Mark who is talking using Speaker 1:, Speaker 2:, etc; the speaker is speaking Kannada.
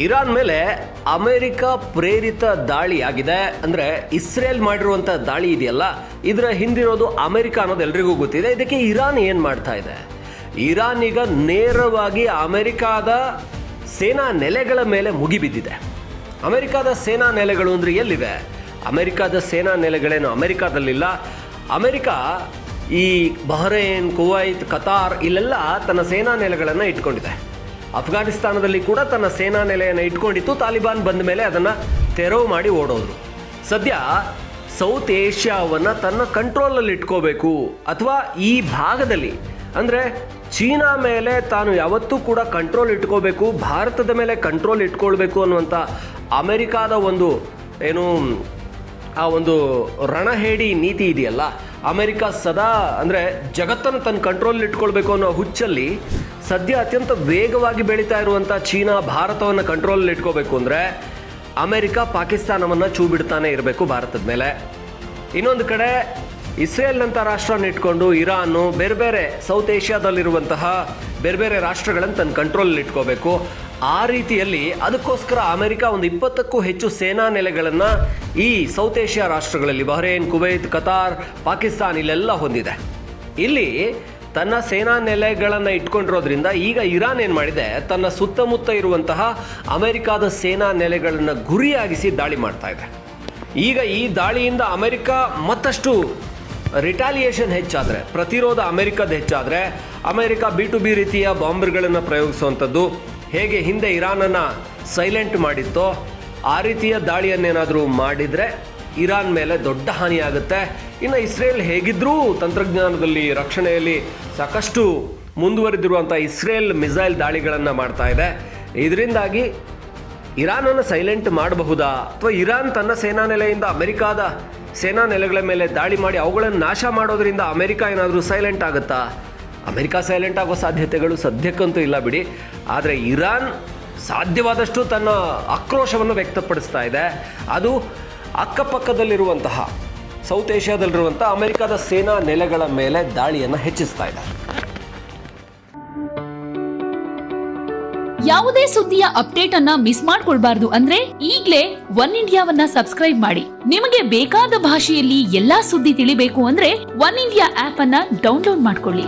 Speaker 1: ಇರಾನ್ ಮೇಲೆ ಅಮೆರಿಕ ಪ್ರೇರಿತ ದಾಳಿ ಆಗಿದೆ. ಅಂದರೆ ಇಸ್ರೇಲ್ ಮಾಡಿರುವಂಥ ದಾಳಿ ಇದೆಯಲ್ಲ, ಇದರ ಹಿಂದಿರೋದು ಅಮೆರಿಕ ಅನ್ನೋದು ಎಲ್ರಿಗೂ ಗೊತ್ತಿದೆ. ಇದಕ್ಕೆ ಇರಾನ್ ಏನು ಮಾಡ್ತಾ ಇದೆ? ಇರಾನ್ ಈಗ ನೇರವಾಗಿ ಅಮೆರಿಕಾದ ಸೇನಾ ನೆಲೆಗಳ ಮೇಲೆ ಮುಗಿಬಿದ್ದಿದೆ. ಅಮೆರಿಕಾದ ಸೇನಾ ನೆಲೆಗಳು ಅಂದರೆ ಎಲ್ಲಿವೆ? ಅಮೆರಿಕಾದ ಸೇನಾ ನೆಲೆಗಳೇನು ಅಮೆರಿಕಾದಲ್ಲಿಲ್ಲ. ಅಮೆರಿಕ ಈ ಬಹ್ರೇನ್, ಕುವೈತ್, ಕತಾರ್ ಇಲ್ಲೆಲ್ಲ ತನ್ನ ಸೇನಾ ನೆಲೆಗಳನ್ನು ಇಟ್ಕೊಂಡಿದೆ. ಅಫ್ಘಾನಿಸ್ತಾನದಲ್ಲಿ ಕೂಡ ತನ್ನ ಸೇನಾ ನೆಲೆಯನ್ನು ಇಟ್ಕೊಂಡಿತ್ತು. ತಾಲಿಬಾನ್ ಬಂದ ಮೇಲೆ ಅದನ್ನು ತೆರವು ಮಾಡಿ ಓಡೋದ್ರು. ಸದ್ಯ ಸೌತ್ ಏಷ್ಯಾವನ್ನು ತನ್ನ ಕಂಟ್ರೋಲಲ್ಲಿ ಇಟ್ಕೋಬೇಕು, ಅಥವಾ ಈ ಭಾಗದಲ್ಲಿ ಅಂದರೆ ಚೀನಾ ಮೇಲೆ ತಾನು ಯಾವತ್ತೂ ಕೂಡ ಕಂಟ್ರೋಲ್ ಇಟ್ಕೋಬೇಕು, ಭಾರತದ ಮೇಲೆ ಕಂಟ್ರೋಲ್ ಇಟ್ಕೊಳ್ಬೇಕು ಅನ್ನುವಂಥ ಅಮೆರಿಕಾದ ಒಂದು ಆ ಒಂದು ರಣಹೇಡಿ ನೀತಿ ಇದೆಯಲ್ಲ, ಅಮೆರಿಕ ಸದಾ ಅಂದರೆ ಜಗತ್ತನ್ನು ತನ್ನ ಕಂಟ್ರೋಲ್ ಇಟ್ಕೊಳ್ಬೇಕು ಅನ್ನೋ ಹುಚ್ಚಲ್ಲಿ ಸದ್ಯ ಅತ್ಯಂತ ವೇಗವಾಗಿ ಬೆಳೀತಾ ಇರುವಂಥ ಚೀನಾ ಭಾರತವನ್ನು ಕಂಟ್ರೋಲಲ್ಲಿ ಇಟ್ಕೋಬೇಕು ಅಂದರೆ ಅಮೆರಿಕ ಪಾಕಿಸ್ತಾನವನ್ನು ಚೂ ಬಿಡ್ತಾನೆ ಇರಬೇಕು ಭಾರತದ ಮೇಲೆ. ಇನ್ನೊಂದು ಕಡೆ ಇಸ್ರೇಲ್ನಂಥ ರಾಷ್ಟ್ರನ ಇಟ್ಕೊಂಡು ಇರಾನು ಬೇರೆ ಬೇರೆ ಸೌತ್ ಏಷ್ಯಾದಲ್ಲಿರುವಂತಹ ಬೇರೆ ಬೇರೆ ರಾಷ್ಟ್ರಗಳನ್ನು ತನ್ನ ಕಂಟ್ರೋಲಲ್ಲಿ ಇಟ್ಕೋಬೇಕು. ಆ ರೀತಿಯಲ್ಲಿ ಅದಕ್ಕೋಸ್ಕರ ಅಮೆರಿಕ ಒಂದು 20ಕ್ಕೂ ಹೆಚ್ಚು ಸೇನಾ ನೆಲೆಗಳನ್ನು ಈ ಸೌತ್ ಏಷ್ಯಾ ರಾಷ್ಟ್ರಗಳಲ್ಲಿ ಬಹ್ರೇನ್, ಕುವೈತ್, ಕತಾರ್, ಪಾಕಿಸ್ತಾನ್ ಇಲ್ಲೆಲ್ಲ ಹೊಂದಿದೆ. ಇಲ್ಲಿ ತನ್ನ ಸೇನಾ ನೆಲೆಗಳನ್ನು ಇಟ್ಕೊಂಡಿರೋದ್ರಿಂದ ಈಗ ಇರಾನ್ ಏನು ಮಾಡಿದೆ, ತನ್ನ ಸುತ್ತಮುತ್ತ ಇರುವಂತಹ ಅಮೆರಿಕಾದ ಸೇನಾ ನೆಲೆಗಳನ್ನು ಗುರಿಯಾಗಿಸಿ ದಾಳಿ ಮಾಡ್ತಾ ಇದೆ. ಈಗ ಈ ದಾಳಿಯಿಂದ ಅಮೆರಿಕ ಮತ್ತಷ್ಟು ರಿಟಾಲಿಯೇಷನ್ ಹೆಚ್ಚಾದರೆ, ಪ್ರತಿರೋಧ ಅಮೆರಿಕದ ಹೆಚ್ಚಾದರೆ, ಅಮೆರಿಕ B2B ರೀತಿಯ ಬಾಂಬರ್ಗಳನ್ನು ಪ್ರಯೋಗಿಸುವಂಥದ್ದು, ಹೇಗೆ ಹಿಂದೆ ಇರಾನನ್ನು ಸೈಲೆಂಟ್ ಮಾಡಿತ್ತೋ ಆ ರೀತಿಯ ದಾಳಿಯನ್ನೇನಾದರೂ ಮಾಡಿದರೆ ಇರಾನ್ ಮೇಲೆ ದೊಡ್ಡ ಹಾನಿಯಾಗುತ್ತೆ. ಇನ್ನು ಇಸ್ರೇಲ್ ಹೇಗಿದ್ದರೂ ತಂತ್ರಜ್ಞಾನದಲ್ಲಿ, ರಕ್ಷಣೆಯಲ್ಲಿ ಸಾಕಷ್ಟು ಮುಂದುವರೆದಿರುವಂಥ ಇಸ್ರೇಲ್ ಮಿಸೈಲ್ ದಾಳಿಗಳನ್ನು ಮಾಡ್ತಾ ಇದೆ. ಇದರಿಂದಾಗಿ ಇರಾನನ್ನು ಸೈಲೆಂಟ್ ಮಾಡಬಹುದಾ, ಅಥವಾ ಇರಾನ್ ತನ್ನ ಸೇನಾ ನೆಲೆಯಿಂದ ಅಮೆರಿಕಾದ ಸೇನಾ ನೆಲೆಗಳ ಮೇಲೆ ದಾಳಿ ಮಾಡಿ ಅವುಗಳನ್ನು ನಾಶ ಮಾಡೋದ್ರಿಂದ ಅಮೆರಿಕ ಏನಾದರೂ ಸೈಲೆಂಟ್ ಆಗುತ್ತಾ? ಅಮೆರಿಕ ಸೈಲೆಂಟ್ ಆಗೋ ಸಾಧ್ಯತೆಗಳು ಸದ್ಯಕ್ಕಂತೂ ಇಲ್ಲ ಬಿಡಿ. ಆದರೆ ಇರಾನ್ ಸಾಧ್ಯವಾದಷ್ಟು ತನ್ನ ಆಕ್ರೋಶವನ್ನು ವ್ಯಕ್ತಪಡಿಸ್ತಾ ಇದೆ. ಅದು ಅಕ್ಕಪಕ್ಕದಲ್ಲಿರುವಂತಹ ಸೌತ್ ಏಷ್ಯಾದಲ್ಲಿರುವಂಥ ಅಮೆರಿಕದ ಸೇನಾ ನೆಲೆಗಳ ಮೇಲೆ ದಾಳಿಯನ್ನು ಹೆಚ್ಚಿಸ್ತಾ ಇದೆ.
Speaker 2: ಯಾವುದೇ ಸುದ್ದಿಯ ಅಪ್ಡೇಟ್ ಅನ್ನ ಮಿಸ್ ಮಾಡ್ಕೊಳ್ಬಾರ್ದು ಅಂದ್ರೆ ಈಗ್ಲೇ ಒನ್ ಇಂಡಿಯಾವನ್ನ ಸಬ್ಸ್ಕ್ರೈಬ್ ಮಾಡಿ. ನಿಮಗೆ ಬೇಕಾದ ಭಾಷೆಯಲ್ಲಿ ಎಲ್ಲಾ ಸುದ್ದಿ ತಿಳಿಬೇಕು ಅಂದ್ರೆ ಒನ್ ಇಂಡಿಯಾ ಆಪ್ ಅನ್ನ ಡೌನ್ಲೋಡ್ ಮಾಡ್ಕೊಳ್ಳಿ.